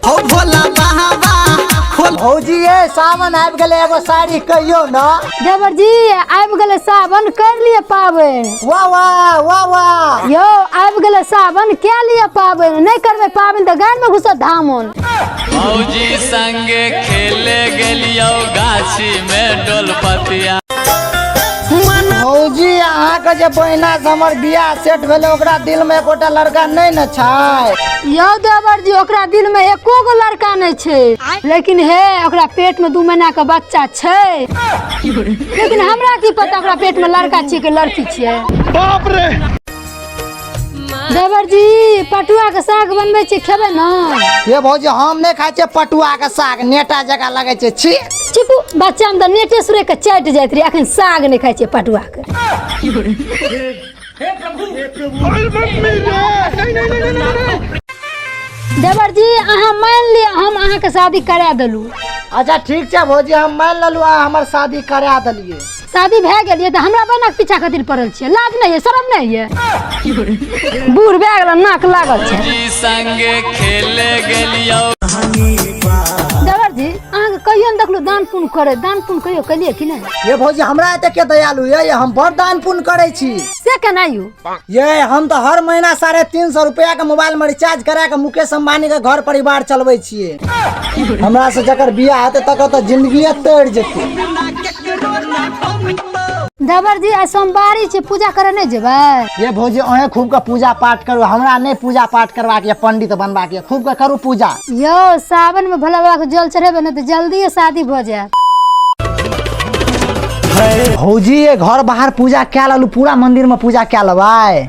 हो भोला बाबा भौजी ये सावन आबि गेले एगो साड़ी कहियो ना। देवर जी आबि गेले सावन कर लिए पाबनि। वाह वाह वाह वाह यो आबि गेले सावन क्या लिए पाबनि, नहीं करबे पाबनि तो गान में घुसत धामन। भौजी संगे खेले गेलियो गाछी में डोलपतिया। भौजी अहाँ के जे बहिना से हमर बियाह सेट भेले ओकरा दिल में एकोटा लड़का नहीं न छै। यो देवर जी ओकरा दिल में एको गो लड़का नहीं छै, लेकिन हे ओकरा पेट में 2 महीना के बच्चा छै। लेकिन हमरा की पता ओकरा पेट में लड़का छियै कि लड़की छियै। बाप रे। देवर जी पटुआ के साग बनबै छी, खेबै ना? ये भौजी हम नहीं खाइ छियै पटुआ के साग, नेटा जगह लगे छै छी। चिकू बच्चा में तो नेटे सुरे के चाटि जाइत रही, अखन साग नहीं खाइ छियै पटुआ के। देवर जी अहाँ मान लिअ हम अहाँ के शादी करा देलू। अच्छा ठीक छै भौजी हम मान लेलू आ हमर शादी करा देलिए। शादी भए गेलिए तो हमरा बना के पीछा खातिर पड़ल छियै, लाज नहीं है शर्म नहीं है। बूढ़ भए गेल नाक लागल छै। भौजी संगे खेले गेलियो। देवर जी अहाँ के कहियो न देखलू दान पुण्य करे, दान पुण्य कहियो कलिए कि नहीं? ये भौजी हमरा एते के दयालु ये हम बड़ दान पुण्य करे छी। से केना यू? ये हम तो हर महीना 350 रुपया के मोबाइल में रिचार्ज करा के मुकेश अंबानी के घर परिवार चलबै छियै। हमरा से जकर बियाह हेतै तकर तो जिंदगी तोड़ जेतै। देवर जी आज सोमवारी छै, पूजा करे नहीं जेबै? ये भौजी अहें खूब के पूजा पाठ करू, हमरा नहीं पूजा पाठ करवा के पंडित बनवा के, खूब के करू पूजा। यो सावन में भोला बाबा के जल चढ़ेबे न तो जल्दी शादी हो जाए। भौजी ये घर बाहर पूजा क्या ललू, पूरा मंदिर में पूजा क्या लबाई।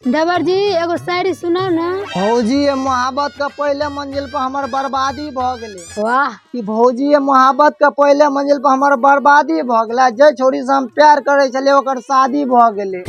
देवर जी एगो शायरी सुनाओ ना। भौजी ये मोहब्बत का पहले मंजिल पर हमार बर्बादी भ गेले। वाह कि भौजी ये मोहब्बत का पहले मंजिल पर हमार बर्बादी भ गेले, जे छोरी से हम प्यार करे छले ओकर शादी भ गेले।